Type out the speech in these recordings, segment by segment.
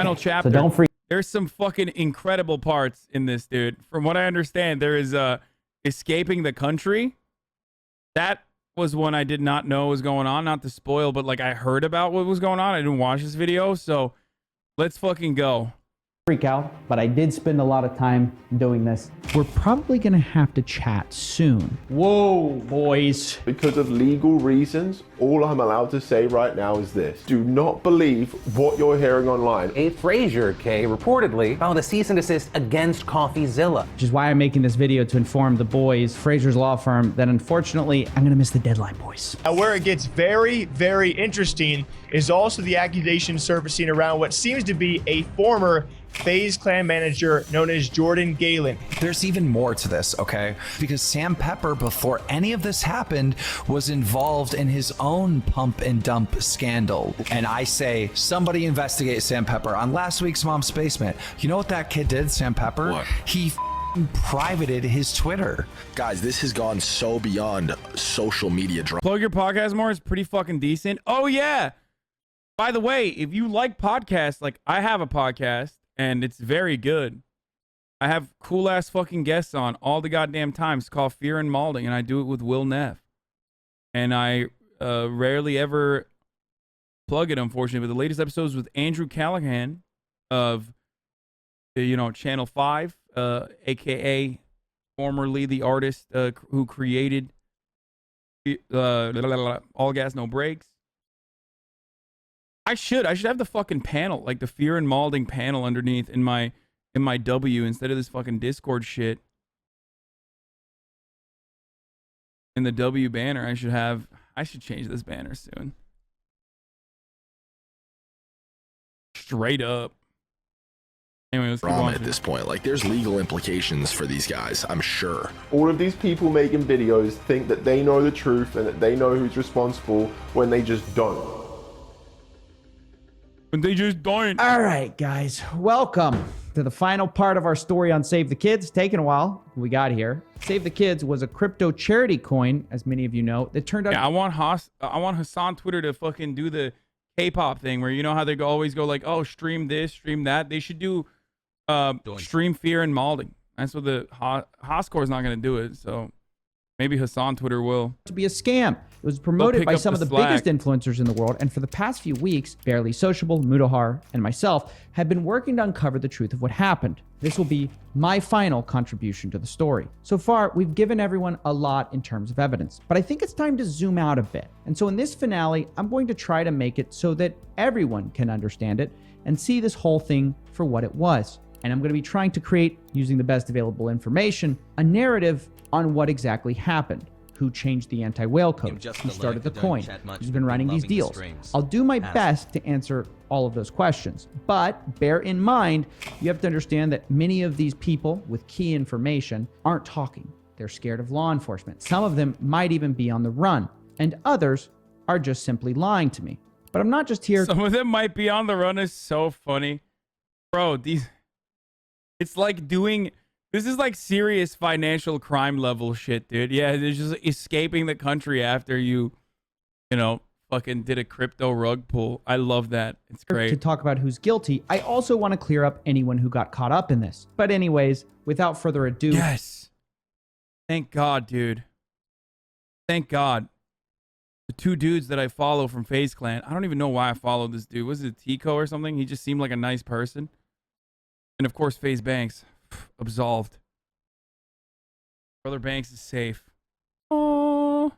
final chapter. So don't freak. There's some fucking incredible parts in this, dude. From what I understand, there is escaping the country. That was one I did not know was going on. Not to spoil, but like I heard about what was going on. I didn't watch this video, so let's fucking go. Freak out, but I did spend a lot of time doing this. We're probably gonna have to chat soon. Whoa, boys. Because of legal reasons, all I'm allowed to say right now is this. Do not believe what you're hearing online. A Frazier K reportedly filed a cease and desist against CoffeeZilla. Which is why I'm making this video to inform the boys, Frazier's law firm, that unfortunately, I'm gonna miss the deadline, boys. Now, where it gets very, very interesting is also the accusation surfacing around what seems to be a former FaZe clan manager known as Jordan Galen. There's even more to this, okay? Because Sam Pepper, before any of this happened, was involved in his own pump and dump scandal. And I say, somebody investigate Sam Pepper. On last week's Mom's Basement, you know what that kid did, Sam Pepper? What? He privated his Twitter. Guys, this has gone so beyond social media drama. Plug your podcast more. It's pretty fucking decent. Oh, yeah. By the way, if you like podcasts, like I have a podcast, and it's very good. I have cool ass fucking guests on all the goddamn time. It's called Fear and Malding, and I do it with Will Neff. And I rarely ever plug it, unfortunately. But the latest episode is with Andrew Callahan of, Channel 5, aka formerly the artist who created All Gas No Breaks. I should have the fucking panel, like the Fear and Malding panel underneath in my W instead of this fucking Discord shit. In the W banner, I should change this banner soon. Straight up. Anyway, let's keep Drama on. at this point. Like, there's legal implications for these guys, I'm sure. All of these people making videos think that they know the truth and that they know who's responsible when they just don't. But they just don't. All right, guys, welcome to the final part of our story on Save the Kids. Taking a while, we got here. Save the Kids was a crypto charity coin, as many of you know, that turned out. Yeah, I want Hasan Twitter to fucking do the K-pop thing where you know how they always go like, oh, stream this, stream that. They should do stream Fear and Malding. That's what the Hoscore is not going to do it. So maybe Hasan Twitter will. To be a scam. It was promoted by some of the biggest influencers in the world, and for the past few weeks, Barely Sociable, Mudahar, and myself have been working to uncover the truth of what happened. This will be my final contribution to the story. So far, we've given everyone a lot in terms of evidence, but I think it's time to zoom out a bit. And so in this finale, I'm going to try to make it so that everyone can understand it and see this whole thing for what it was. And I'm going to be trying to create, using the best available information, a narrative on what exactly happened. Who changed the anti-whale code, who started the coin, who's been running these deals. I'll do my best to answer all of those questions, but bear in mind, you have to understand that many of these people with key information aren't talking. They're scared of law enforcement. Some of them might even be on the run, and others are just simply lying to me. But I'm not just here. Some of them might be on the run is so funny. Bro, it's like this is like serious financial crime level shit, dude. Yeah, they're just escaping the country after you fucking did a crypto rug pull. I love that. It's great. To talk about who's guilty, I also want to clear up anyone who got caught up in this. But anyways, without further ado. Yes. Thank God, dude. Thank God. The two dudes that I follow from FaZe Clan. I don't even know why I followed this dude. Was it Tico or something? He just seemed like a nice person. And of course, FaZe Banks. Absolved. Brother Banks is safe. Oh,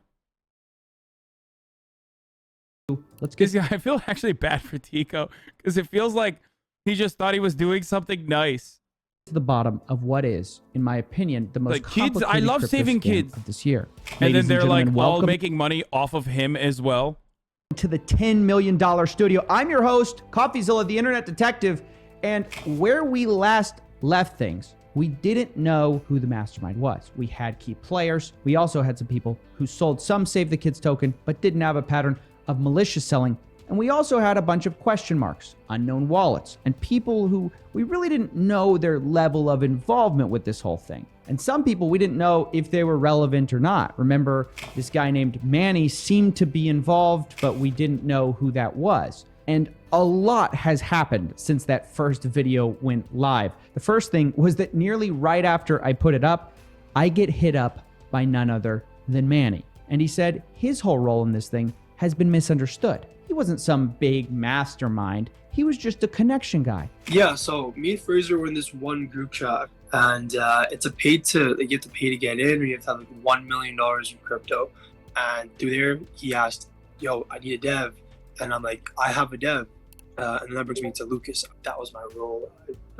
let's get. I feel actually bad for Tico because it feels like he just thought he was doing something nice. To the bottom of what is, in my opinion, the most like kids. I love crypto saving scam kids of this year. And Ladies then they're like all welcome making money off of him as well. To the $10 million studio. I'm your host, CoffeeZilla, the internet detective, and where we last left things, we didn't know who the mastermind was. We had key players. We also had some people who sold some Save the Kids token, but didn't have a pattern of malicious selling. And we also had a bunch of question marks, unknown wallets, and people who we really didn't know their level of involvement with this whole thing. And some people we didn't know if they were relevant or not. Remember, this guy named Manny seemed to be involved, but we didn't know who that was. And a lot has happened since that first video went live. The first thing was that nearly right after I put it up, I get hit up by none other than Manny. And he said his whole role in this thing has been misunderstood. He wasn't some big mastermind. He was just a connection guy. Yeah, so me and Fraser were in this one group chat, and it's a you have to pay to get in, or you have to have like $1 million in crypto. And through there, he asked, yo, I need a dev. And I'm like, I have a dev. And that brings me to Lucas. That was my role.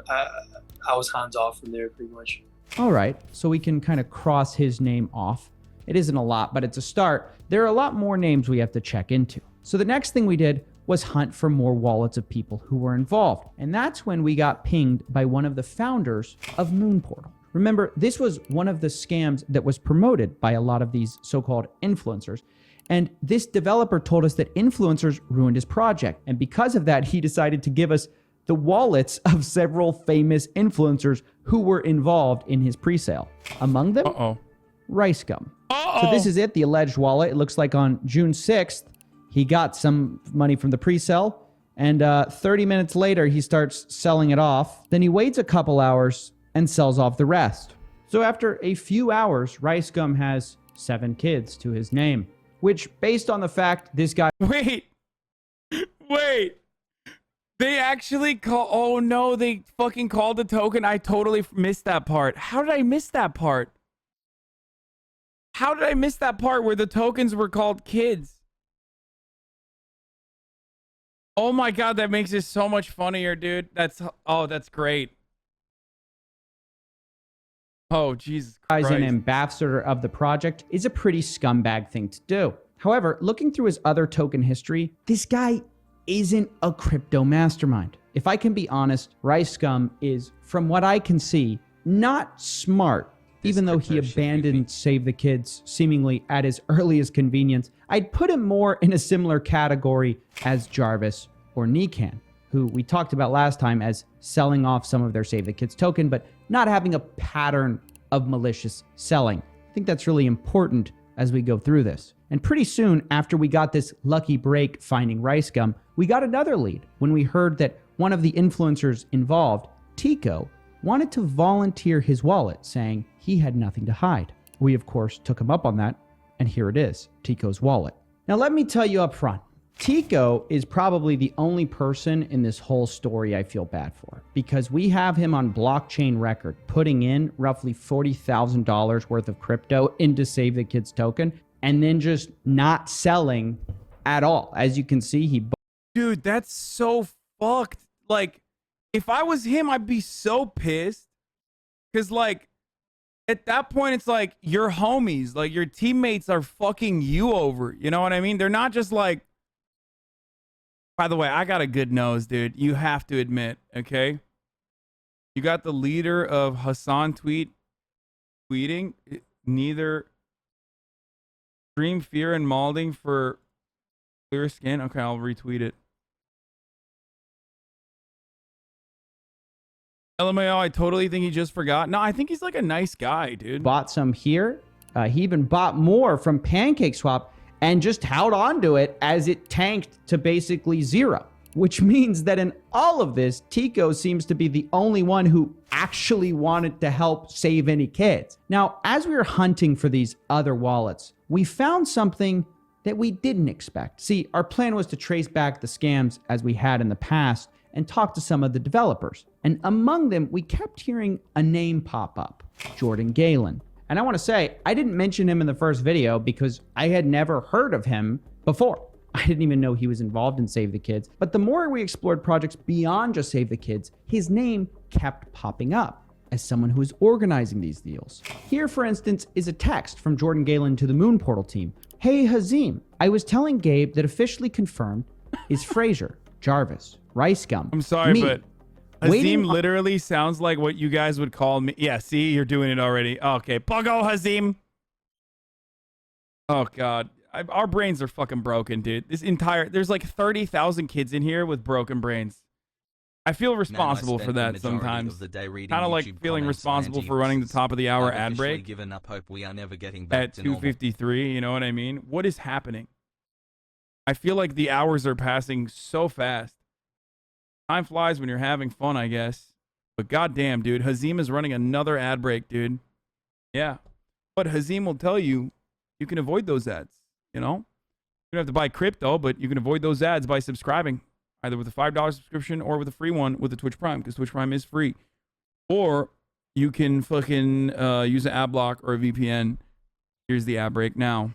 I was hands off from there pretty much. All right, so we can kind of cross his name off. It isn't a lot, but it's a start. There are a lot more names we have to check into. So the next thing we did was hunt for more wallets of people who were involved. And that's when we got pinged by one of the founders of Moonportal. Remember, this was one of the scams that was promoted by a lot of these so-called influencers. And this developer told us that influencers ruined his project. And because of that, he decided to give us the wallets of several famous influencers who were involved in his presale. Among them, Rice Gum. So this is it, the alleged wallet. It looks like on June 6th, he got some money from the presale, and 30 minutes later, he starts selling it off. Then he waits a couple hours and sells off the rest. So after a few hours, Rice Gum has 7 kids to his name, which, based on the fact this guy... Wait. They actually call... Oh, no, they fucking called the token. I totally missed that part. How did I miss that part? How did I miss that part where the tokens were called kids? Oh my god, that makes it so much funnier, dude. That's great. Oh, Jesus Christ. As an ambassador of the project is a pretty scumbag thing to do. However, looking through his other token history, this guy isn't a crypto mastermind. If I can be honest, Rice Scum is, from what I can see, not smart. Even though he abandoned Save the Kids seemingly at his earliest convenience, I'd put him more in a similar category as Jarvis or Nikan, who we talked about last time as selling off some of their Save the Kids token, but not having a pattern of malicious selling. I think that's really important as we go through this. And pretty soon after we got this lucky break finding Rice Gum, we got another lead when we heard that one of the influencers involved, Tico, wanted to volunteer his wallet, saying he had nothing to hide. We, of course, took him up on that, and here it is, Tico's wallet. Now, let me tell you up front, Tico is probably the only person in this whole story I feel bad for, because we have him on blockchain record putting in roughly $40,000 worth of crypto into Save the Kids token, and then just not selling at all. As you can see, Dude, that's so fucked. Like, if I was him, I'd be so pissed. Because, like, at that point, it's like, your homies, like, your teammates are fucking you over. You know what I mean? They're not just like... By the way, I got a good nose, dude. You have to admit, okay? You got the leader of Hasan tweeting, neither extreme fear and malding for clear skin. Okay, I'll retweet it. LMAO, I totally think he just forgot. No, I think he's like a nice guy, dude. Bought some here. He even bought more from PancakeSwap and just held on to it as it tanked to basically zero. Which means that in all of this, Tico seems to be the only one who actually wanted to help save any kids. Now, as we were hunting for these other wallets, we found something that we didn't expect. See, our plan was to trace back the scams as we had in the past and talk to some of the developers. And among them, we kept hearing a name pop up, Jordan Galen. And I want to say, I didn't mention him in the first video because I had never heard of him before. I didn't even know he was involved in Save the Kids. But the more we explored projects beyond just Save the Kids, his name kept popping up as someone who is organizing these deals. Here, for instance, is a text from Jordan Galen to the Moonportal team. Hey, Hazim, I was telling Gabe that officially confirmed is Fraser, Jarvis, Rice Gum. I'm sorry, but Hazim literally sounds like what you guys would call me. Yeah, see, you're doing it already. Okay, Puggo Hazim. Oh, God. Our brains are fucking broken, dude. There's like 30,000 kids in here with broken brains. I feel responsible for that sometimes. Kind of like feeling responsible for running the top of the hour ad break given up hope we are never getting back at 2:53. You know what I mean? What is happening? I feel like the hours are passing so fast. Time flies when you're having fun, I guess. But goddamn, dude, Hazim is running another ad break, dude. Yeah. But Hazim will tell you, you can avoid those ads, you know? You don't have to buy crypto, but you can avoid those ads by subscribing, either with a $5 subscription or with a free one with the Twitch Prime, because Twitch Prime is free. Or you can fucking use an ad block or a VPN. Here's the ad break now.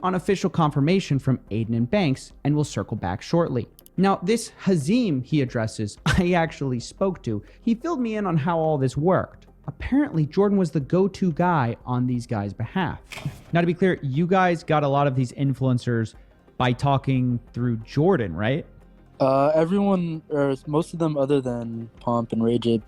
On official confirmation from Aiden and Banks, and we'll circle back shortly. Now, this Hazim he addresses, I actually spoke to. He filled me in on how all this worked. Apparently, Jordan was the go-to guy on these guys' behalf. Now, to be clear, you guys got a lot of these influencers by talking through Jordan, right? Everyone, or most of them other than Pomp and Rage.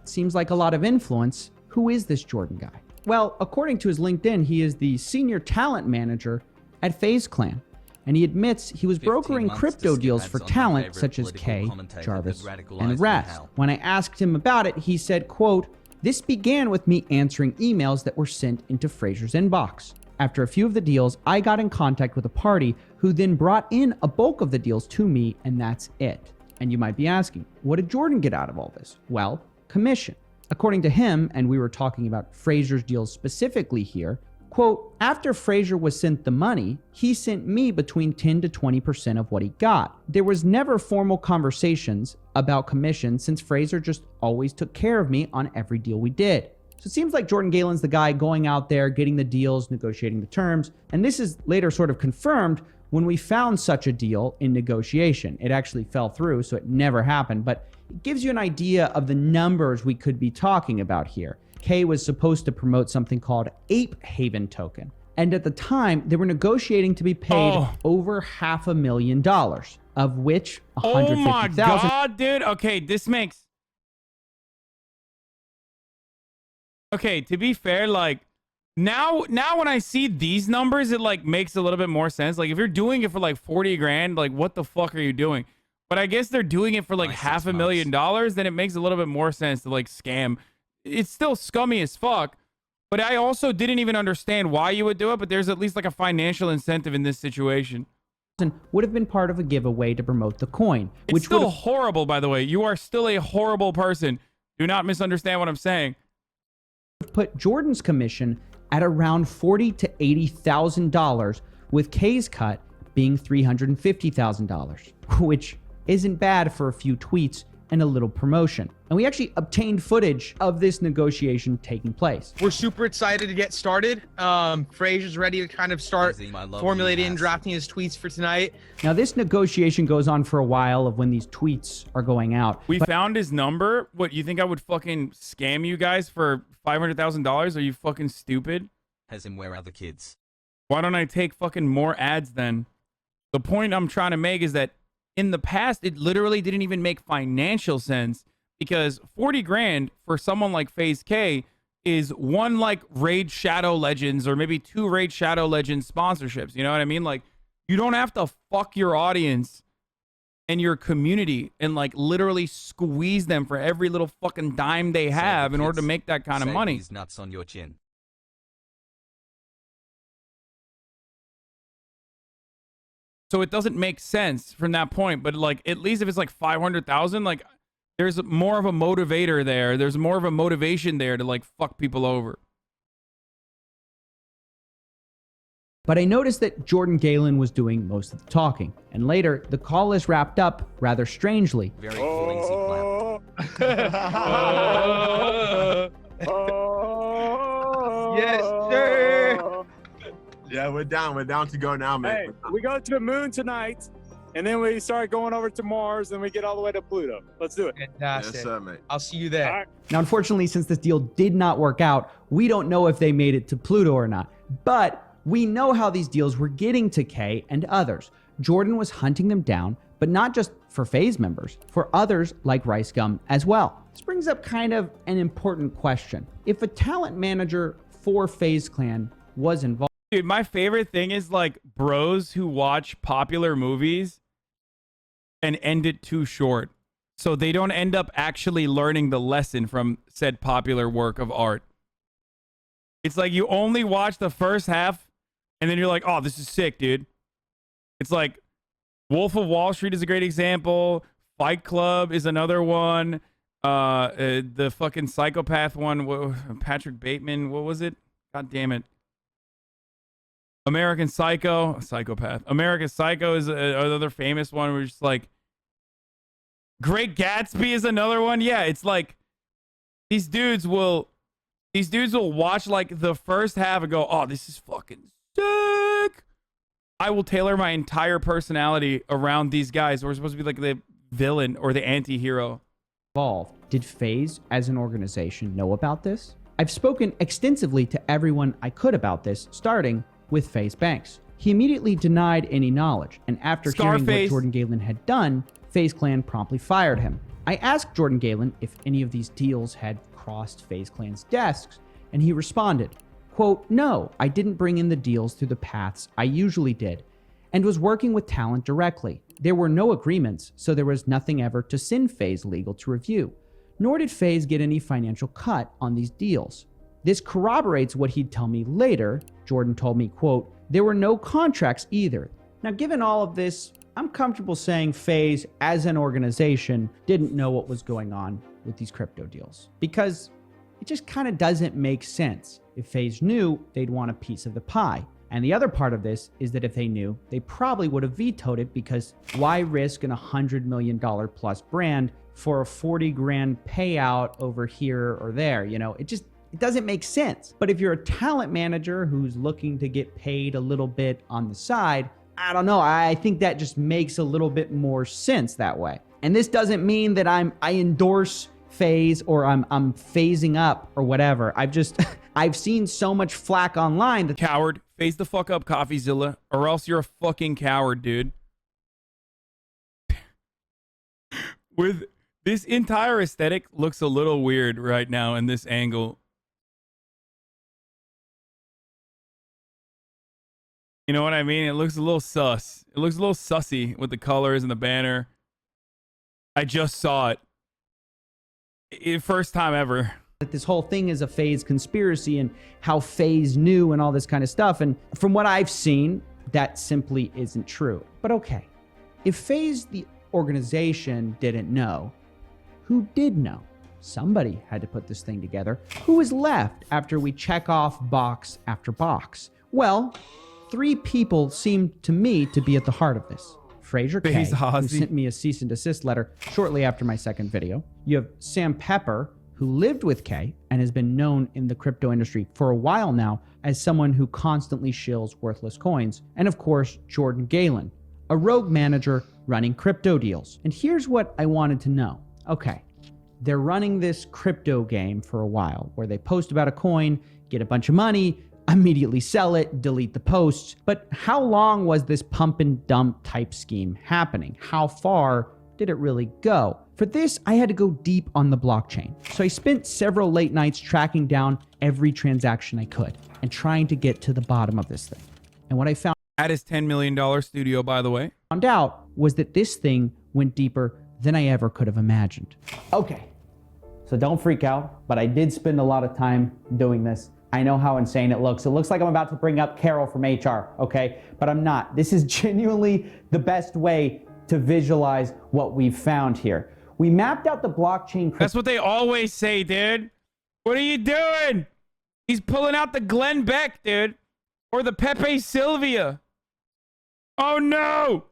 Seems like a lot of influence. Who is this Jordan guy? Well, according to his LinkedIn, he is the senior talent manager at Faze Clan. And he admits he was brokering crypto deals for talent such as K, Jarvis, and Raz. When I asked him about it, he said, quote, "This began with me answering emails that were sent into Fraser's inbox. After a few of the deals, I got in contact with a party who then brought in a bulk of the deals to me, and that's it." And you might be asking, what did Jordan get out of all this? Well, commission. According to him, and we were talking about Fraser's deals specifically here, quote, "After Fraser was sent the money, he sent me between 10 to 20% of what he got. There was never formal conversations about commission since Fraser just always took care of me on every deal we did." So it seems like Jordan Galen's the guy going out there, getting the deals, negotiating the terms. And this is later sort of confirmed when we found such a deal in negotiation. It actually fell through, so it never happened. But it gives you an idea of the numbers we could be talking about here. K was supposed to promote something called Ape Haven Token. And at the time, they were negotiating to be paid over $500,000, of which $150,000. Oh my God, dude. Okay, this makes... Okay, to be fair, like, now when I see these numbers, it, like, makes a little bit more sense. Like, if you're doing it for, like, 40 grand, like, what the fuck are you doing? But I guess they're doing it for, like, $500,000, then it makes a little bit more sense to, like, scam. It's still scummy as fuck, but I also didn't even understand why you would do it, but there's at least like a financial incentive in this situation. Would have been part of a giveaway to promote the coin. It's still horrible, by the way. You are still a horrible person. Do not misunderstand what I'm saying. Put Jordan's commission at around $40,000 to $80,000, with K's cut being $350,000, which isn't bad for a few tweets and a little promotion. And we actually obtained footage of this negotiation taking place. We're super excited to get started. Fraser's ready to kind of start formulating and drafting his tweets for tonight. Now, this negotiation goes on for a while of when these tweets are going out. We found his number. What, you think I would fucking scam you guys for $500,000? Are you fucking stupid? Has him where are the kids? Why don't I take fucking more ads then? The point I'm trying to make is that in the past, it literally didn't even make financial sense, because 40 grand for someone like Faze K is one like Raid Shadow Legends or maybe two Raid Shadow Legends sponsorships. You know what I mean? Like, you don't have to fuck your audience and your community and like literally squeeze them for every little fucking dime they have in order to make that kind of money. These nuts on your chin. So it doesn't make sense from that point, but like at least if it's like 500,000, like there's more of a motivator there. There's more of a motivation there to like fuck people over. But I noticed that Jordan Galen was doing most of the talking, and later the call is wrapped up rather strangely. Very flimsy Yes, sir. Yeah, we're down to go now, man. Hey, we go to the moon tonight, and then we start going over to Mars, and we get all the way to Pluto. Let's do it. Fantastic. Yes, sir, mate. I'll see you there. Right. Now, unfortunately, since this deal did not work out, we don't know if they made it to Pluto or not. But we know how these deals were getting to K and others. Jordan was hunting them down, but not just for Faze members, for others like Rice Gum as well. This brings up kind of an important question. If a talent manager for Faze Clan was involved... Dude, my favorite thing is like bros who watch popular movies and end it too short, so they don't end up actually learning the lesson from said popular work of art. It's like you only watch the first half and then you're like, oh, this is sick, dude. It's like Wolf of Wall Street is a great example. Fight Club is another one. The fucking psychopath one, Patrick Bateman, what was it? God damn it. American Psycho, psychopath. American Psycho is another famous one where it's just like Great Gatsby is another one. Yeah, it's like these dudes will watch like the first half and go, "Oh, this is fucking sick." I will tailor my entire personality around these guys. We're supposed to be like the villain or the anti-hero. Revolve. Did Faze as an organization know about this? I've spoken extensively to everyone I could about this, starting with Faze Banks. He immediately denied any knowledge, and after hearing what Jordan Galen had done, Faze Clan promptly fired him. I asked Jordan Galen if any of these deals had crossed Faze Clan's desks, and he responded, quote, "No, I didn't bring in the deals through the paths I usually did, and was working with talent directly. There were no agreements, so there was nothing ever to send Faze legal to review, nor did Faze get any financial cut on these deals." This corroborates what he'd tell me later. Jordan told me, quote, "There were no contracts either." Now, given all of this, I'm comfortable saying Faze, as an organization, didn't know what was going on with these crypto deals, because it just kind of doesn't make sense. If Faze knew, they'd want a piece of the pie. And the other part of this is that if they knew, they probably would have vetoed it, because why risk an $100 million plus brand for a 40 grand payout over here or there? You know, it doesn't make sense. But if you're a talent manager who's looking to get paid a little bit on the side, I don't know. I think that just makes a little bit more sense that way. And this doesn't mean that I endorse Faze or I'm phasing up or whatever. I've seen so much flack online that coward, phase the fuck up, CoffeeZilla, or else you're a fucking coward, dude. With this entire aesthetic looks a little weird right now in this angle. You know what I mean? It looks a little sus. It looks a little sussy with the colors and the banner. I just saw it. First time ever. That this whole thing is a Faze conspiracy and how Faze knew and all this kind of stuff. And from what I've seen, that simply isn't true. But okay, if Faze, the organization, didn't know, who did know? Somebody had to put this thing together. Who was left after we check off box after box? Well, 3 people seem to me to be at the heart of this. Fraser K, who sent me a cease and desist letter shortly after my second video. You have Sam Pepper, who lived with K and has been known in the crypto industry for a while now as someone who constantly shills worthless coins. And of course, Jordan Galen, a rogue manager running crypto deals. And here's what I wanted to know. Okay, they're running this crypto game for a while where they post about a coin, get a bunch of money, immediately sell it, delete the posts. But how long was this pump and dump type scheme happening? How far did it really go? For this, I had to go deep on the blockchain. So I spent several late nights tracking down every transaction I could and trying to get to the bottom of this thing. And what I found at his $10 million studio, by the way, found out was that this thing went deeper than I ever could have imagined. Okay, so don't freak out, but I did spend a lot of time doing this. I know how insane it looks. It looks like I'm about to bring up Carol from HR, okay? But I'm not. This is genuinely the best way to visualize what we've found here. We mapped out the blockchain. That's what they always say, dude. What are you doing? He's pulling out the Glenn Beck, dude. Or the Pepe Sylvia. Oh, no.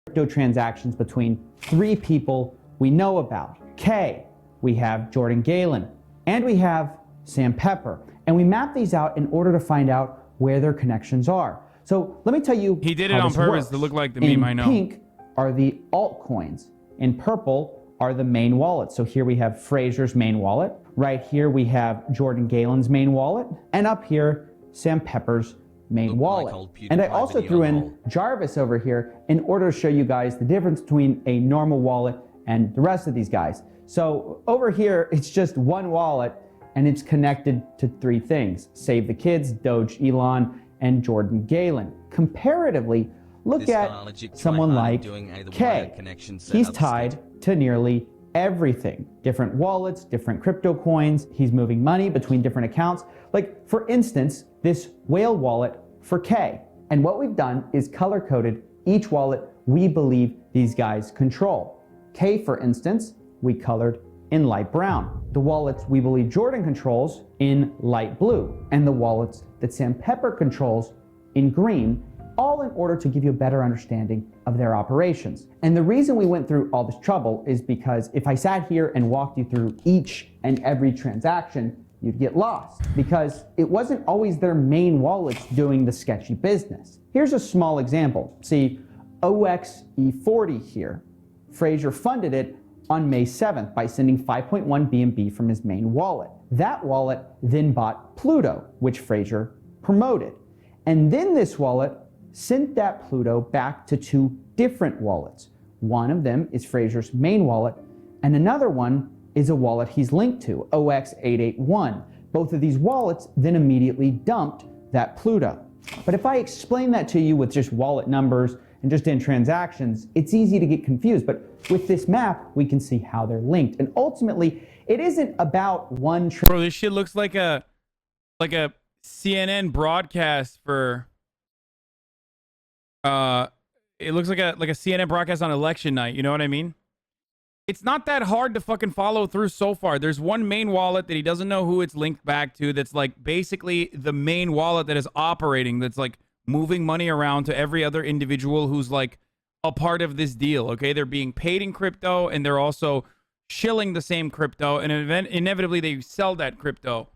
Crypto transactions between 3 people we know about. K, we have Jordan Galen, and we have Sam Pepper. And we mapped these out in order to find out where their connections are. So let me tell you, he did it on purpose to look like the meme I know. In pink are the altcoins. In purple are the main wallets. So here we have Fraser's main wallet. Right here we have Jordan Galen's main wallet. And up here, Sam Pepper's main wallet. And I also threw in Jarvis over here in order to show you guys the difference between a normal wallet and the rest of these guys. So over here, it's just one wallet, and it's connected to 3 things: Save the Kids, Doge Elon, and Jordan Galen. Comparatively, look at someone like K. He's tied to nearly everything. Different wallets, different crypto coins. He's moving money between different accounts. Like, for instance, this whale wallet for K. And what we've done is color-coded each wallet we believe these guys control. K, for instance, we colored in light brown. The wallets we believe Jordan controls in light blue, and the wallets that Sam Pepper controls in green, all in order to give you a better understanding of their operations. And the reason we went through all this trouble is because if I sat here and walked you through each and every transaction, you'd get lost, because it wasn't always their main wallets doing the sketchy business. Here's a small example. See, OXE40 here, Frazier funded it on May 7th by sending 5.1 BNB from his main wallet. That wallet then bought Pluto, which Frazier promoted. And then this wallet sent that Pluto back to two different wallets. One of them is Frazier's main wallet, and another one is a wallet he's linked to, OX881. Both of these wallets then immediately dumped that Pluto. But if I explain that to you with just wallet numbers and just in transactions, it's easy to get confused. But with this map, we can see how they're linked. And ultimately, it isn't about one. Bro, this shit looks like a CNN broadcast for. It looks like a CNN broadcast on election night. You know what I mean? It's not that hard to fucking follow through so far. There's one main wallet that he doesn't know who it's linked back to. That's like basically the main wallet that is operating. That's like moving money around to every other individual who's like a part of this deal. Okay, they're being paid in crypto, and they're also shilling the same crypto, and inevitably they sell that crypto.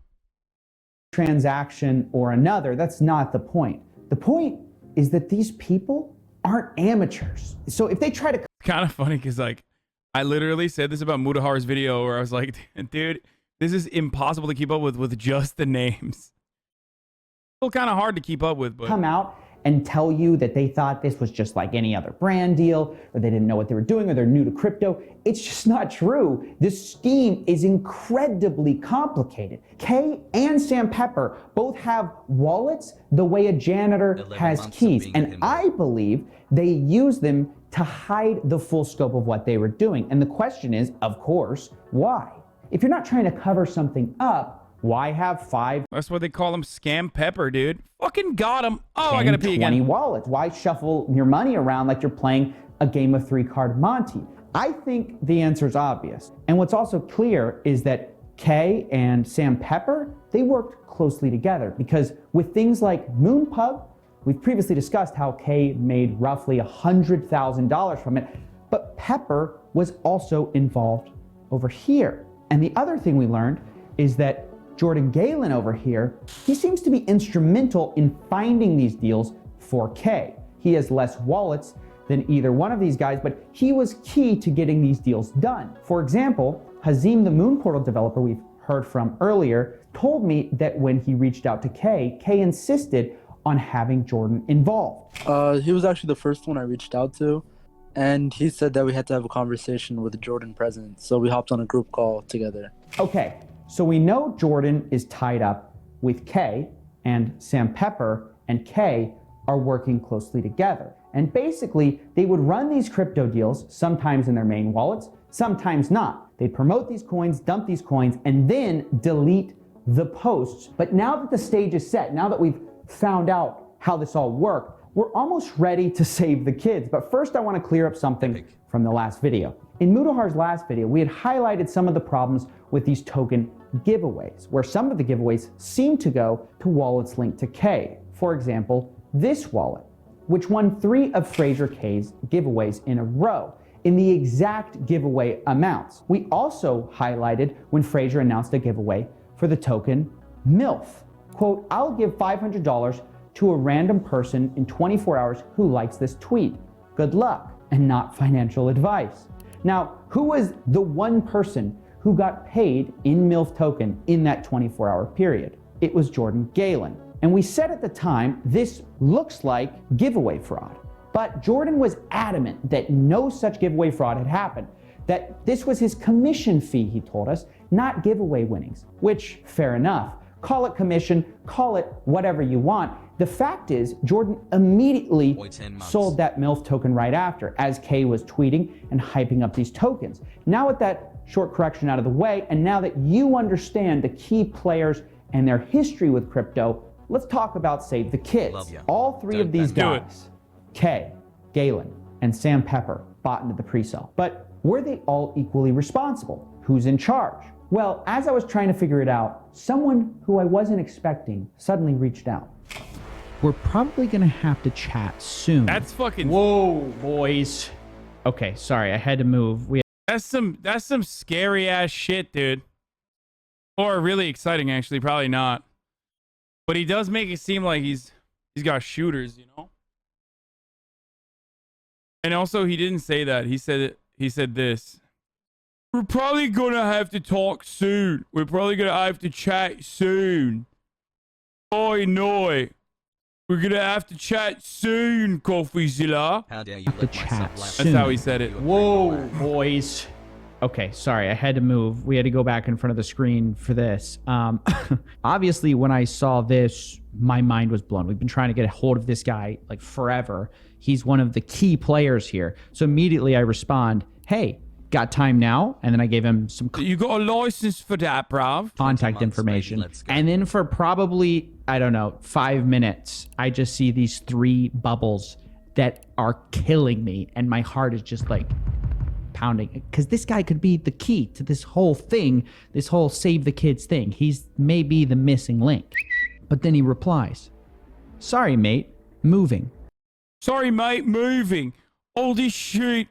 Transaction or another, that's not the point. The point is that these people aren't amateurs. So if they try to... Kind of funny because like I literally said this about Mudahar's video where I was like, dude, this is impossible to keep up with just the names. Still kind of hard to keep up with, but... Come out and tell you that they thought this was just like any other brand deal, or they didn't know what they were doing, or they're new to crypto. It's just not true. This scheme is incredibly complicated. Kay and Sam Pepper both have wallets the way a janitor has keys, and I believe they use them to hide the full scope of what they were doing. And the question is, of course, why? If you're not trying to cover something up, why have 5? That's what they call him, Scam Pepper, dude. Fucking got him. Oh, I gotta pee again. 20 wallets. Why shuffle your money around like you're playing a game of 3-card Monty? I think the answer is obvious. And what's also clear is that Kay and Sam Pepper, they worked closely together, because with things like Moonpub, we've previously discussed how Kay made roughly $100,000 from it, but Pepper was also involved over here. And the other thing we learned is that Jordan Galen over here, he seems to be instrumental in finding these deals for Kay. He has less wallets than either one of these guys, but he was key to getting these deals done. For example, Hazim, the Moon Portal developer we've heard from earlier, told me that when he reached out to Kay, Kay insisted on having Jordan involved. He was actually the first one I reached out to, and he said that we had to have a conversation with Jordan present, so we hopped on a group call together. Okay. So we know Jordan is tied up with Kay, and Sam Pepper and Kay are working closely together. And basically, they would run these crypto deals, sometimes in their main wallets, sometimes not. They'd promote these coins, dump these coins, and then delete the posts. But now that the stage is set, now that we've found out how this all worked, we're almost ready to save the kids. But first, I want to clear up something from the last video. In Mudahar's last video, we had highlighted some of the problems with these token giveaways, where some of the giveaways seem to go to wallets linked to Kay. For example, this wallet, which won 3 of Frazier K's giveaways in a row in the exact giveaway amounts. We also highlighted when Frazier announced a giveaway for the token MILF. Quote, I'll give $500 to a random person in 24 hours who likes this tweet. Good luck, and not financial advice. Now, who was the one person who got paid in MILF token in that 24-hour period? It was Jordan Galen. And we said at the time, this looks like giveaway fraud. But Jordan was adamant that no such giveaway fraud had happened, that this was his commission fee, he told us, not giveaway winnings, which, fair enough. Call it commission, call it whatever you want. The fact is, Jordan immediately sold that MILF token right after, as Kay was tweeting and hyping up these tokens. Now with that short correction out of the way, and now that you understand the key players and their history with crypto, let's talk about Save the Kids. All 3 of these guys, Kay, Galen, and Sam Pepper bought into the pre-sale. But were they all equally responsible? Who's in charge? Well, as I was trying to figure it out, someone who I wasn't expecting suddenly reached out. We're probably gonna have to chat soon. That's fucking. Whoa, boys. Okay, sorry, I had to move. That's some scary ass shit, dude. Or really exciting, actually. Probably not. But he does make it seem like he's got shooters, you know. And also, he didn't say that. He said this. We're probably gonna have to talk soon. We're probably gonna have to chat soon. Oi, noi. We're gonna have to chat soon, CoffeeZilla. How dare you To chat soon. That's how he said it. Whoa, boys. Okay, sorry, I had to move. We had to go back in front of the screen for this. Obviously, when I saw this, my mind was blown. We've been trying to get a hold of this guy like forever. He's one of the key players here. So immediately I respond, hey, got time now? And then I gave him some You got a license for that, bruv? contact information. And then for probably, I don't know, 5 minutes, I just see these 3 bubbles that are killing me. And my heart is just like pounding. Because this guy could be the key to this whole thing, this whole save the kids thing. He's maybe the missing link. But then he replies, sorry, mate, moving. Sorry, mate, moving. All this shit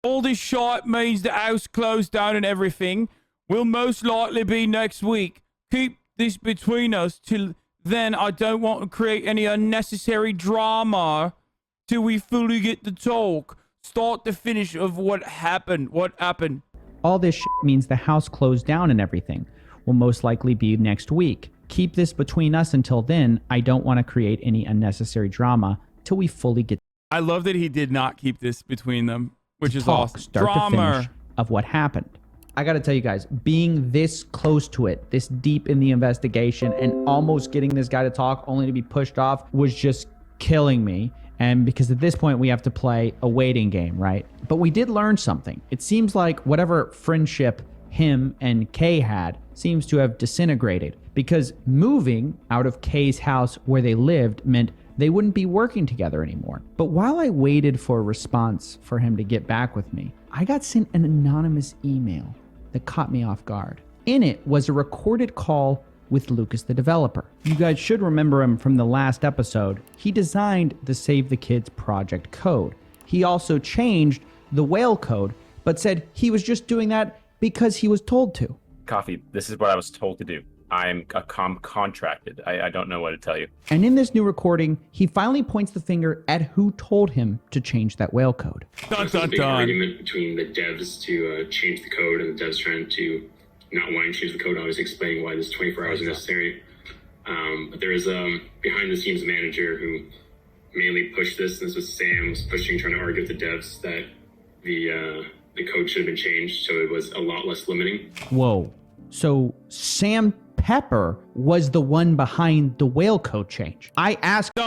means the house closed down and everything will most likely be next week. Keep this between us till then. I don't want to create any unnecessary drama till we fully get to talk. Start to finish of what happened. All this shit means the house closed down and everything will most likely be next week. Keep this between us until then. I don't want to create any unnecessary drama till we fully get I love that he did not keep this between them, which is awesome. Start to finish of what happened. I got to tell you guys, being this close to it, this deep in the investigation, and almost getting this guy to talk only to be pushed off was just killing me. And because at this point we have to play a waiting game, right? But we did learn something. It seems like whatever friendship him and Kay had seems to have disintegrated, because moving out of Kay's house where they lived meant they wouldn't be working together anymore. But while I waited for a response for him to get back with me, I got sent an anonymous email that caught me off guard. In it was a recorded call with Lucas, the developer. You guys should remember him from the last episode. He designed the Save the Kids project code. He also changed the whale code, but said he was just doing that because he was told to. Coffee, this is what I was told to do. I'm contracted. I don't know what to tell you. And in this new recording, he finally points the finger at who told him to change that whale code. There's a big argument between the devs to change the code and the devs trying to not wanting to change the code, obviously explaining why this 24 hours is necessary. But there is a behind-the-scenes manager who mainly pushed this. This was Sam's pushing, trying to argue with the devs that the code should have been changed, so it was a lot less limiting. Whoa. So Sam Pepper was the one behind the whale code change. I asked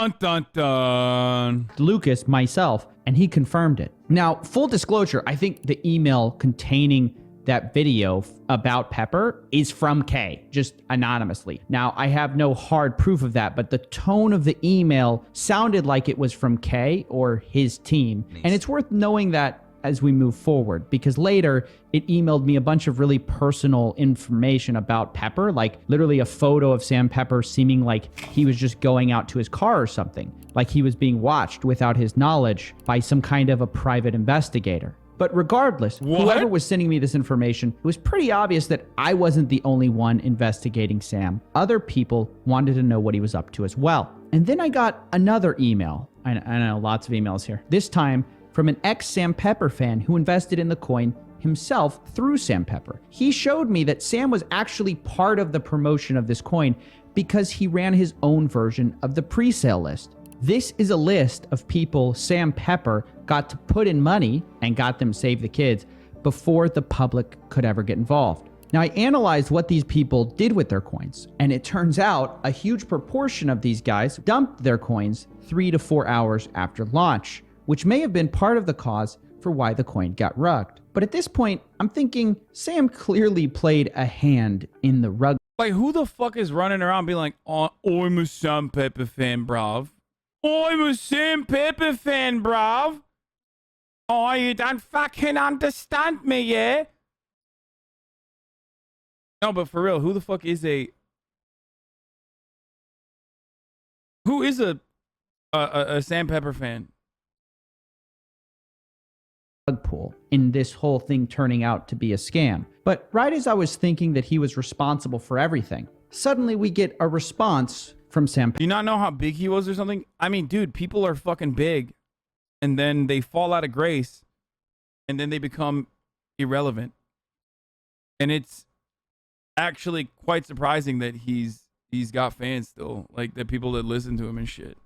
Lucas myself, and he confirmed it. Now, full disclosure, I think the email containing that video about Pepper is from Kay, just anonymously. Now, I have no hard proof of that, but the tone of the email sounded like it was from Kay or his team. Nice. And it's worth knowing that as we move forward, because later it emailed me a bunch of really personal information about Pepper, like literally a photo of Sam Pepper seeming like he was just going out to his car or something, like he was being watched without his knowledge by some kind of a private investigator. But regardless, whoever was sending me this information, it was pretty obvious that I wasn't the only one investigating Sam. Other people wanted to know what he was up to as well. And then I got another email. I know, lots of emails here. This time from an ex-Sam Pepper fan who invested in the coin himself through Sam Pepper. He showed me that Sam was actually part of the promotion of this coin because he ran his own version of the pre-sale list. This is a list of people Sam Pepper got to put in money and got them Save the Kids before the public could ever get involved. Now, I analyzed what these people did with their coins, and it turns out a huge proportion of these guys dumped their coins 3 to 4 hours after launch, which may have been part of the cause for why the coin got rugged. But at this point, I'm thinking Sam clearly played a hand in the rug. Like, who the fuck is running around being like, oh, I'm a Sam Pepper fan, bruv. I'm a Sam Pepper fan, bruv. Oh, you don't fucking understand me, yeah? No, but for real, who the fuck is a Sam Pepper fan? Pool in this whole thing turning out to be a scam. But right as I was thinking that he was responsible for everything, suddenly we get a response from Sam. Do you not know how big he was or something? I mean, dude, people are fucking big and then they fall out of grace and then they become irrelevant. And it's actually quite surprising that he's got fans still, like the people that listen to him and shit.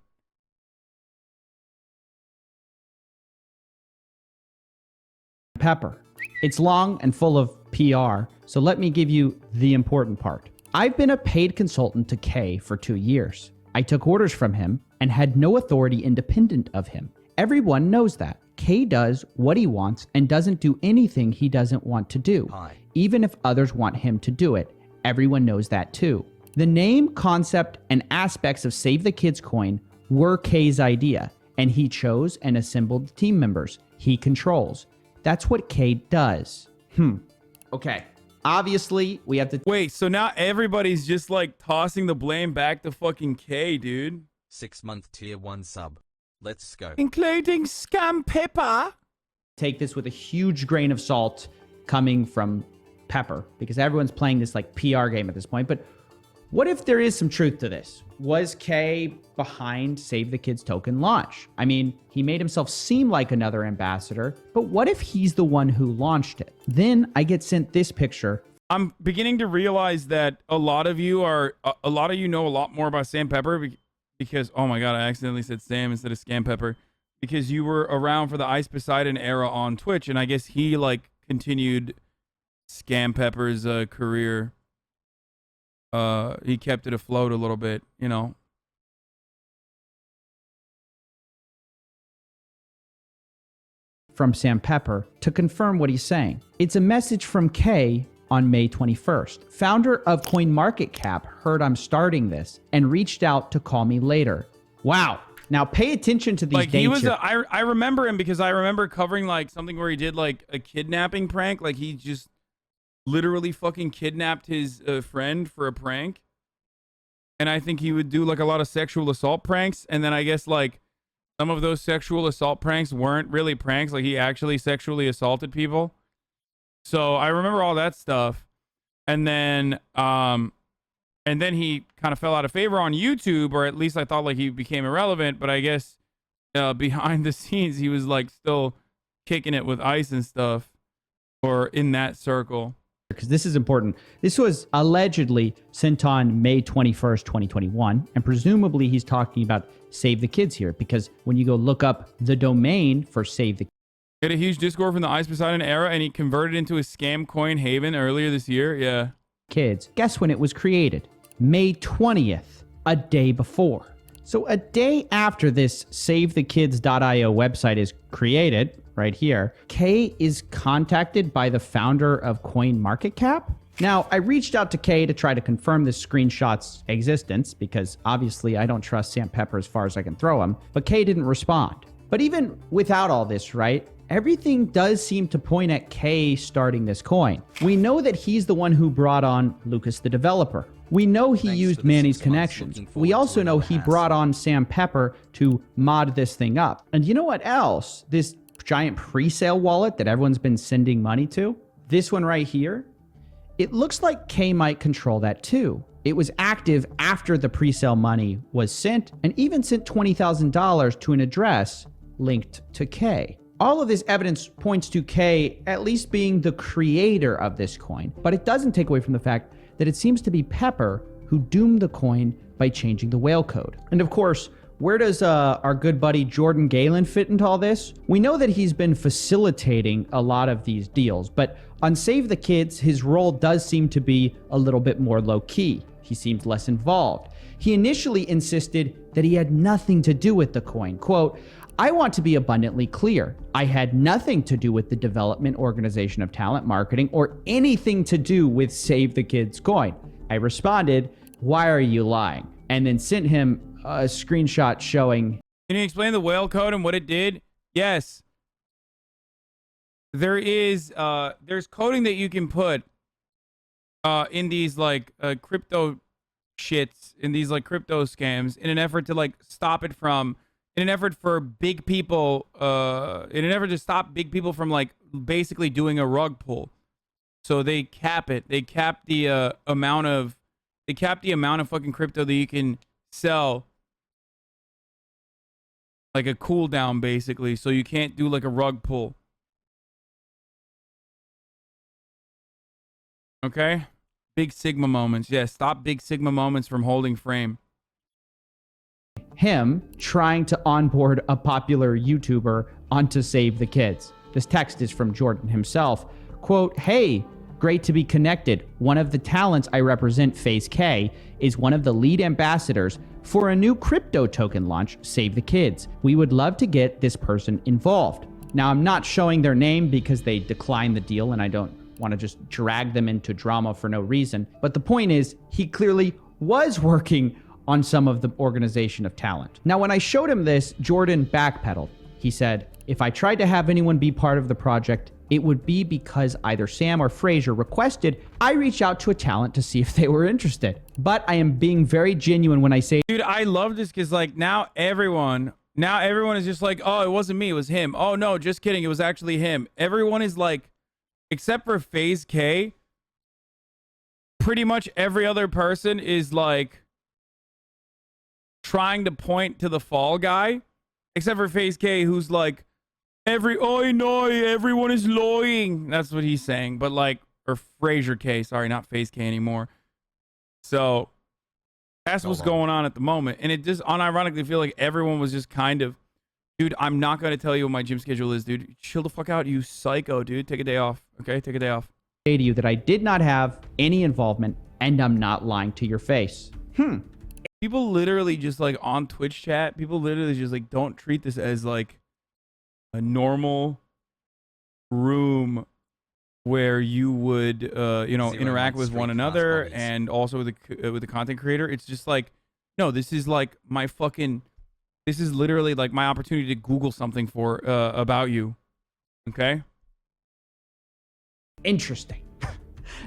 Pepper. It's long and full of PR, so let me give you the important part. I've been a paid consultant to Kay for 2 years. I took orders from him and had no authority independent of him. Everyone knows that. Kay does what he wants and doesn't do anything he doesn't want to do, even if others want him to do it. Everyone knows that too. The name, concept, and aspects of Save the Kids coin were Kay's idea, and he chose and assembled the team members he controls. That's what Kay does. Okay. Obviously, we have to... Wait, so now everybody's just like tossing the blame back to fucking Kay, dude. 6-month tier 1 sub. Let's go. Including Scam Pepper. Take this with a huge grain of salt coming from Pepper, because everyone's playing this like PR game at this point. But what if there is some truth to this? Was Kay behind Save the Kids token launch? I mean, he made himself seem like another ambassador, but what if he's the one who launched it? Then I get sent this picture. I'm beginning to realize that a lot of you know a lot more about Sam Pepper because, oh my God, I accidentally said Sam instead of Scam Pepper, because you were around for the Ice Poseidon era on Twitch, and I guess he like continued Scam Pepper's career. He kept it afloat a little bit, you know. From Sam Pepper to confirm what he's saying. It's a message from Kay on May 21st. Founder of CoinMarketCap heard I'm starting this and reached out to call me later. Wow. Now pay attention to these like dates. He was I remember him because I remember covering like something where he did like a kidnapping prank. Like he just literally fucking kidnapped his friend for a prank. And I think he would do like a lot of sexual assault pranks. And then I guess like some of those sexual assault pranks weren't really pranks. Like he actually sexually assaulted people. So I remember all that stuff. And then he kind of fell out of favor on YouTube, or at least I thought like he became irrelevant. But I guess behind the scenes, he was like still kicking it with Ice and stuff, or in that circle. Because this is important. This was allegedly sent on May 21st, 2021. And presumably he's talking about Save the Kids here, because when you go look up the domain for Save the Kids. He had a huge Discord from the Ice Poseidon era, and he converted into a scam coin haven earlier this year. Yeah. Kids. Guess when it was created? May 20th, a day before. So a day after this SaveTheKids.io website is created, right here, Kay is contacted by the founder of CoinMarketCap. Now, I reached out to Kay to try to confirm this screenshot's existence, because obviously I don't trust Sam Pepper as far as I can throw him, but Kay didn't respond. But even without all this, right, everything does seem to point at Kay starting this coin. We know that he's the one who brought on Lucas the developer. We know he used Manny's connections. We also know he brought on Sam Pepper to mod this thing up. And you know what else? This giant pre-sale wallet that everyone's been sending money to, this one right here, it looks like Kay might control that too. It was active after the pre-sale money was sent, and even sent $20,000 to an address linked to Kay. All of this evidence points to Kay at least being the creator of this coin, but it doesn't take away from the fact that it seems to be Pepper who doomed the coin by changing the whale code. And of course, where does our good buddy Jordan Galen fit into all this? We know that he's been facilitating a lot of these deals, but on Save the Kids, his role does seem to be a little bit more low-key. He seems less involved. He initially insisted that he had nothing to do with the coin. Quote, "I want to be abundantly clear. I had nothing to do with the development, organization of talent, marketing, or anything to do with Save the Kids coin." I responded, "Why are you lying?" And then sent him a screenshot showing. Can you explain the whale code and what it did? Yes. there's coding that you can put in these like crypto shits, in these like crypto scams, in an effort to like stop it from, in an effort for big people, in an effort to stop big people from like basically doing a rug pull. So they cap it. They cap the amount of fucking crypto that you can sell, like a cooldown basically. So you can't do like a rug pull. Okay? Big Sigma moments. Yeah, stop Big Sigma moments from holding frame. Him trying to onboard a popular YouTuber onto Save the Kids. This text is from Jordan himself. Quote, "Hey, great to be connected. One of the talents I represent, Faze K, is one of the lead ambassadors for a new crypto token launch, Save the Kids. We would love to get this person involved." Now, I'm not showing their name because they declined the deal and I don't want to just drag them into drama for no reason. But the point is, he clearly was working on some of the organization of talent. Now, when I showed him this, Jordan backpedaled. He said, "If I tried to have anyone be part of the project, it would be because either Sam or Fraser requested I reach out to a talent to see if they were interested. But I am being very genuine when I say..." Dude, I love this because like now everyone is just like, oh, it wasn't me, it was him. Oh no, just kidding, it was actually him. Everyone is like, except for Faze K, pretty much every other person is like trying to point to the fall guy, except for Faze K, who's like, everyone is lying. That's what he's saying. But like, or Fraser K, sorry, not Faze K anymore. So that's what's going on at the moment. And it just unironically feel like everyone was just kind of, dude, I'm not going to tell you what my gym schedule is, dude. Chill the fuck out, you psycho, dude. Take a day off, okay? Take a day off. Say to you that I did not have any involvement and I'm not lying to your face. People literally just like on Twitch chat, people literally just like don't treat this as like a normal room where you would, you know, interact with one another and also with the content creator. It's just like, no, this is like my fucking, this is literally like my opportunity to Google something for, about you. Okay? Interesting.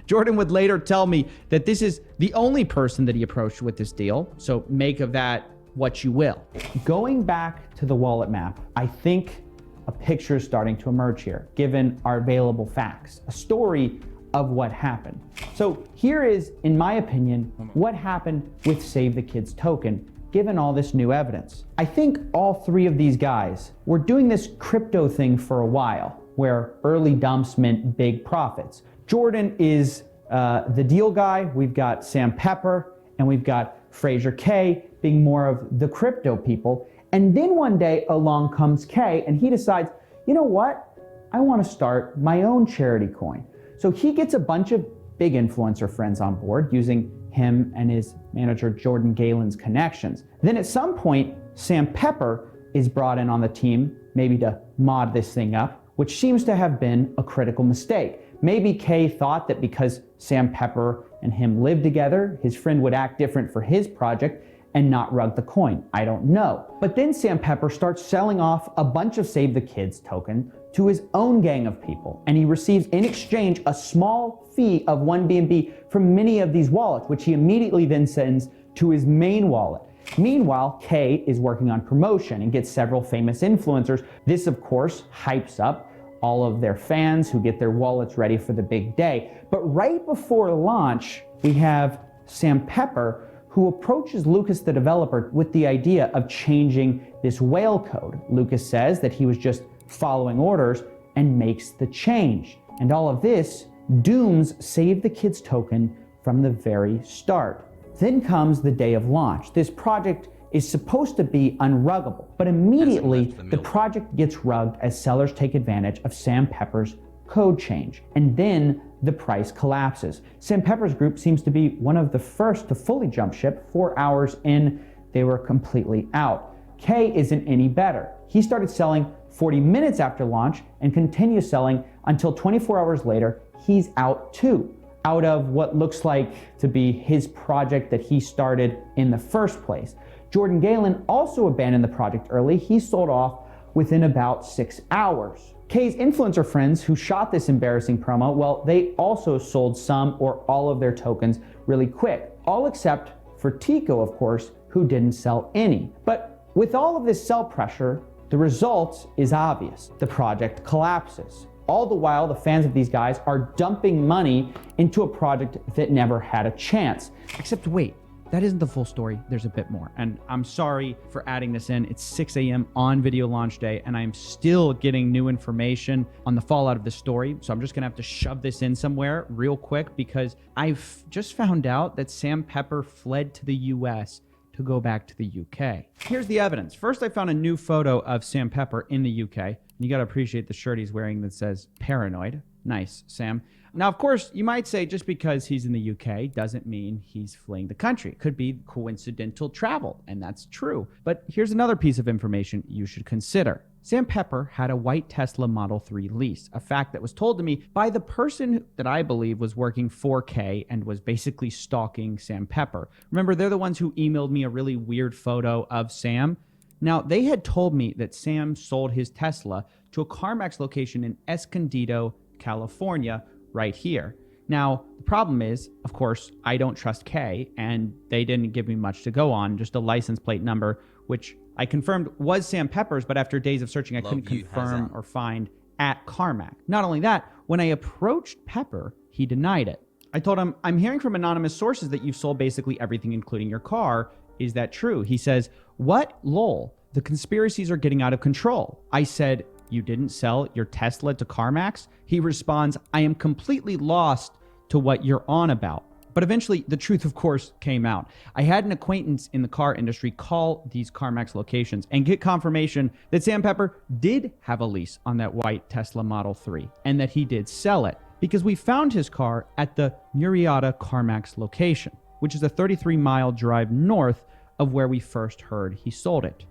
Jordan would later tell me that this is the only person that he approached with this deal. So make of that what you will. Going back to the wallet map, I think a picture is starting to emerge here, given our available facts, a story of what happened. So here is, in my opinion, what happened with Save the Kids token, given all this new evidence. I think all three of these guys were doing this crypto thing for a while, where early dumps meant big profits. Jordan is the deal guy. We've got Sam Pepper and we've got Fraser K being more of the crypto people. And then one day along comes K and he decides, you know what? I want to start my own charity coin. So he gets a bunch of big influencer friends on board using him and his manager Jordan Galen's connections. Then at some point, Sam Pepper is brought in on the team, maybe to mod this thing up, which seems to have been a critical mistake. Maybe Kay thought that because Sam Pepper and him lived together, his friend would act different for his project and not rug the coin. I don't know. But then Sam Pepper starts selling off a bunch of Save the Kids token to his own gang of people. And he receives in exchange a small fee of 1 BNB from many of these wallets, which he immediately then sends to his main wallet. Meanwhile, Kay is working on promotion and gets several famous influencers. This, of course, hypes up all of their fans who get their wallets ready for the big day. But right before launch, we have Sam Pepper, who approaches Lucas, the developer, with the idea of changing this whale code. Lucas says that he was just following orders and makes the change. And all of this dooms Save the Kids token from the very start. Then comes the day of launch. This project is supposed to be unruggable, but immediately the project gets rugged as sellers take advantage of Sam Pepper's code change, and then the price collapses. Sam Pepper's group seems to be one of the first to fully jump ship. 4 hours in, they were completely out. Kay isn't any better. He started selling 40 minutes after launch and continues selling until 24 hours later, he's out too. Out of what looks like to be his project that he started in the first place. Jordan Galen also abandoned the project early. He sold off within about 6 hours. Kay's influencer friends who shot this embarrassing promo, well, they also sold some or all of their tokens really quick, all except for Tico, of course, who didn't sell any. But with all of this sell pressure, the result is obvious. The project collapses. All the while, the fans of these guys are dumping money into a project that never had a chance. Except wait, that isn't the full story. There's a bit more. And I'm sorry for adding this in. It's 6 a.m. on video launch day, and I'm still getting new information on the fallout of the story. So I'm just gonna have to shove this in somewhere real quick because I've just found out that Sam Pepper fled to the US to go back to the UK. Here's the evidence. First, I found a new photo of Sam Pepper in the UK. You gotta appreciate the shirt he's wearing that says paranoid. Nice, Sam. Now, of course, you might say just because he's in the UK doesn't mean he's fleeing the country. It could be coincidental travel, and that's true. But here's another piece of information you should consider. Sam Pepper had a white Tesla Model 3 lease, a fact that was told to me by the person that I believe was working for K and was basically stalking Sam Pepper. Remember, they're the ones who emailed me a really weird photo of Sam. Now, they had told me that Sam sold his Tesla to a CarMax location in Escondido, California, right here. Now, the problem is, of course, I don't trust K, and they didn't give me much to go on, just a license plate number, which I confirmed was Sam Pepper's, but after days of searching, I couldn't confirm or find at CarMax. Not only that, when I approached Pepper, he denied it. I told him, I'm hearing from anonymous sources that you've sold basically everything, including your car. Is that true? He says, what? Lol. The conspiracies are getting out of control. I said, you didn't sell your Tesla to CarMax? He responds, I am completely lost to what you're on about. But eventually, the truth, of course, came out. I had an acquaintance in the car industry call these CarMax locations and get confirmation that Sam Pepper did have a lease on that white Tesla Model 3 and that he did sell it because we found his car at the Murrieta CarMax location, which is a 33-mile drive north of where we first heard he sold it.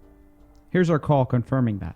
Here's our call confirming that.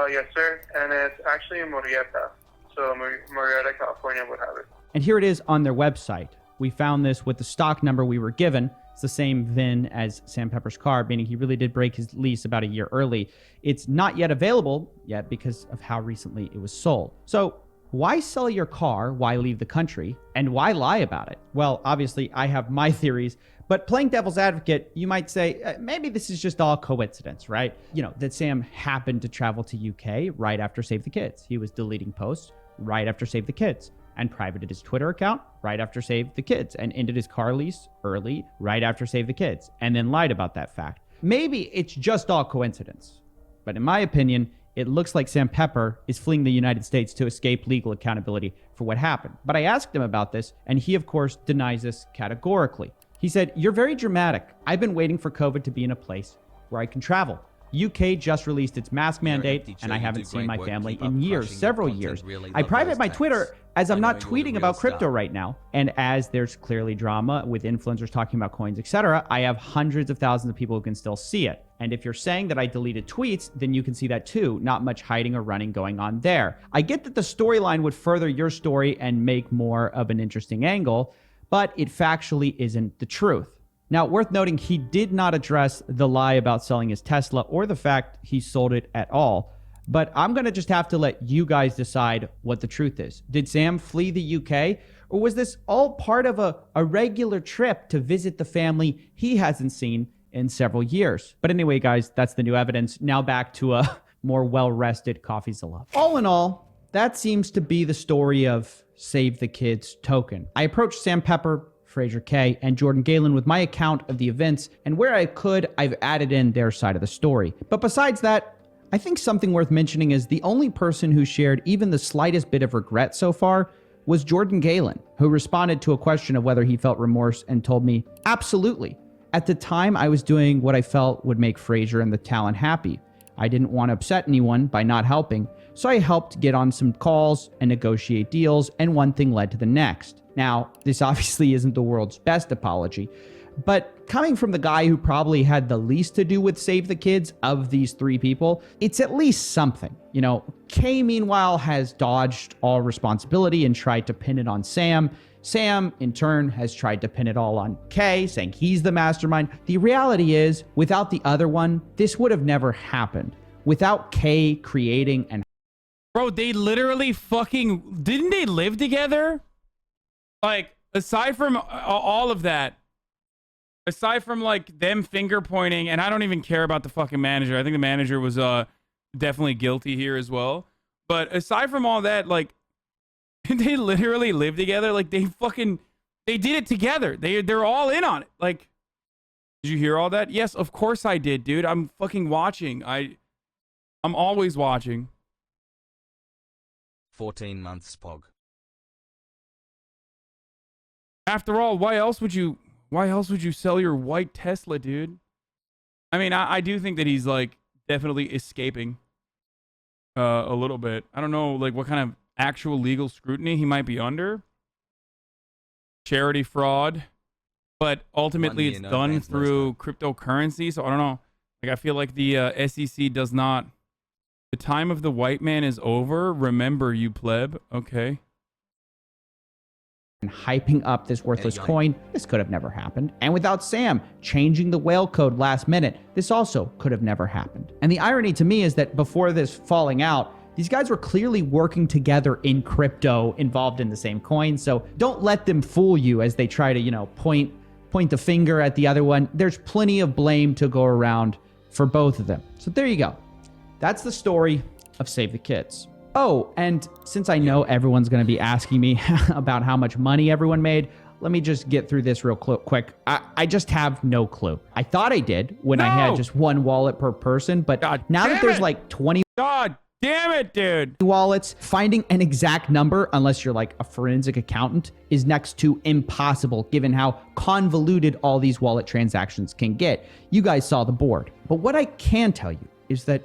Yes, sir. And it's actually in Murrieta. So Murrieta, California would have it. And here it is on their website. We found this with the stock number we were given. It's the same VIN as Sam Pepper's car, meaning he really did break his lease about a year early. It's not yet available yet because of how recently it was sold. So why sell your car? Why leave the country? And why lie about it? Well, obviously, I have my theories. But playing devil's advocate, you might say, maybe this is just all coincidence, right? You know, that Sam happened to travel to UK right after Save the Kids. He was deleting posts right after Save the Kids and privated his Twitter account right after Save the Kids and ended his car lease early right after Save the Kids and then lied about that fact. Maybe it's just all coincidence. But in my opinion, it looks like Sam Pepper is fleeing the United States to escape legal accountability for what happened. But I asked him about this, and he, of course, denies this categorically. He said, you're very dramatic. I've been waiting for COVID to be in a place where I can travel. UK just released its mask mandate, and I haven't seen my family in years, several years. I private my Twitter as I'm not tweeting about crypto right now. And as there's clearly drama with influencers talking about coins, etc., I have hundreds of thousands of people who can still see it. And if you're saying that I deleted tweets, then you can see that too. Not much hiding or running going on there. I get that the storyline would further your story and make more of an interesting angle, but it factually isn't the truth. Now, worth noting, he did not address the lie about selling his Tesla or the fact he sold it at all. But I'm going to just have to let you guys decide what the truth is. Did Sam flee the UK? Or was this all part of a regular trip to visit the family he hasn't seen in several years? But anyway, guys, that's the new evidence. Now back to a more well-rested CoffeeZilla. All in all, that seems to be the story of Save the Kids token. I approached Sam Pepper, Fraser K, and Jordan Galen with my account of the events, and where I could, I've added in their side of the story. But besides that, I think something worth mentioning is the only person who shared even the slightest bit of regret so far was Jordan Galen, who responded to a question of whether he felt remorse and told me, absolutely. At the time, I was doing what I felt would make Fraser and the talent happy. I didn't want to upset anyone by not helping, so I helped get on some calls and negotiate deals, and one thing led to the next. Now, this obviously isn't the world's best apology, but coming from the guy who probably had the least to do with Save the Kids of these three people, it's at least something. You know, Kay, meanwhile, has dodged all responsibility and tried to pin it on Sam. Sam, in turn, has tried to pin it all on Kay, saying he's the mastermind. The reality is, without the other one, this would have never happened. Without Kay creating and... Bro, they literally fucking... Didn't they live together? Like, aside from all of that, aside from, like, them finger pointing, and I don't even care about the fucking manager. I think the manager was definitely guilty here as well. But aside from all that, like, they literally live together. Like, they did it together. They're all in on it. Like, did you hear all that? Yes, of course I did, dude. I'm fucking watching. I'm always watching. 14 months, Pog. After all, why else would you sell your white Tesla, dude? I mean, I do think that he's, like, definitely escaping a little bit. I don't know, like, what kind of actual legal scrutiny he might be under. Charity fraud. But ultimately it's done through cryptocurrency, so I don't know. Like, I feel like the SEC does not... The time of the white man is over. Remember, you pleb. Okay. And hyping up this worthless coin, this could have never happened. And without Sam changing the whale code last minute, this also could have never happened. And the irony to me is that before this falling out, these guys were clearly working together in crypto, involved in the same coin. So don't let them fool you as they try to, you know, point the finger at the other one. There's plenty of blame to go around for both of them. So there you go. That's the story of Save the Kids. Oh, and since I know everyone's going to be asking me about how much money everyone made, let me just get through this real quick. I just have no clue. I thought I did when I had just one wallet per person, but now that there's like 20... God damn it, dude. Wallets, finding an exact number, unless you're like a forensic accountant, is next to impossible given how convoluted all these wallet transactions can get. You guys saw the board. But what I can tell you is that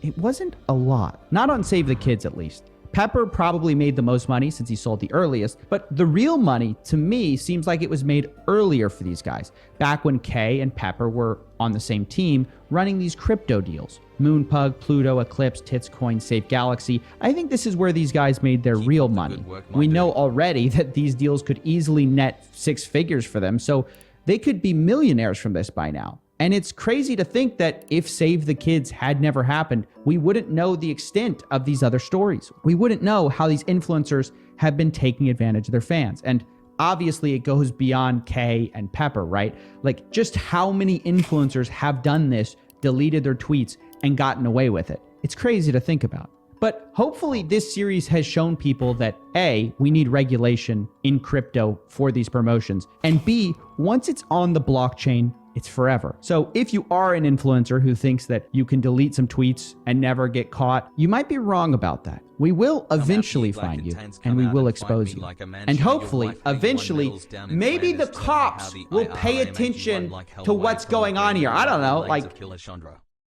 it wasn't a lot. Not on Save the Kids, at least. Pepper probably made the most money since he sold the earliest, but the real money, to me, seems like it was made earlier for these guys, back when Kay and Pepper were on the same team running these crypto deals. Moonpug, Pluto, Eclipse, Titscoin, Safe Galaxy. I think this is where these guys made their real money. We know already that these deals could easily net 6 figures for them, so they could be millionaires from this by now. And it's crazy to think that if Save the Kids had never happened, we wouldn't know the extent of these other stories. We wouldn't know how these influencers have been taking advantage of their fans. And obviously it goes beyond Kay and Pepper, right? Like, just how many influencers have done this, deleted their tweets, and gotten away with it? It's crazy to think about. But hopefully this series has shown people that A, we need regulation in crypto for these promotions, and B, once it's on the blockchain, it's forever. So if you are an influencer who thinks that you can delete some tweets and never get caught, you might be wrong about that. We will eventually find you, and we will expose you. And hopefully, eventually, maybe the cops will pay attention to what's going on here. I don't know, like...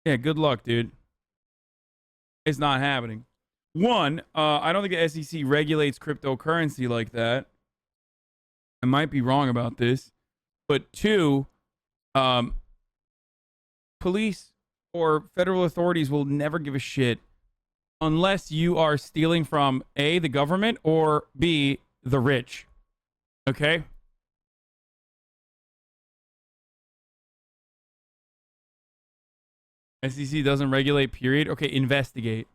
Yeah, good luck, dude. It's not happening. One, I don't think the SEC regulates cryptocurrency like that. I might be wrong about this. But two, police or federal authorities will never give a shit unless you are stealing from A, the government, or B, the rich. Okay? SEC doesn't regulate, period. Okay, investigate.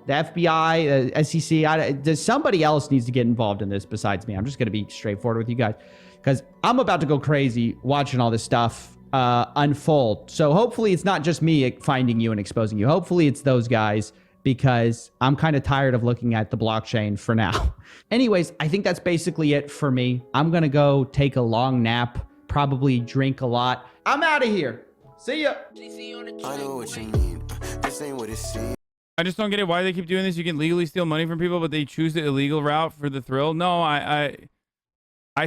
The FBI, the SEC, somebody else needs to get involved in this besides me. I'm just going to be straightforward with you guys because I'm about to go crazy watching all this stuff unfold. So hopefully it's not just me finding you and exposing you. Hopefully it's those guys because I'm kind of tired of looking at the blockchain for now. Anyways, I think that's basically it for me. I'm going to go take a long nap, probably drink a lot. I'm out of here. See ya. I know what you mean. This ain't what it seems. I just don't get it. Why they keep doing this? You can legally steal money from people, but they choose the illegal route for the thrill. No, I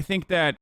think that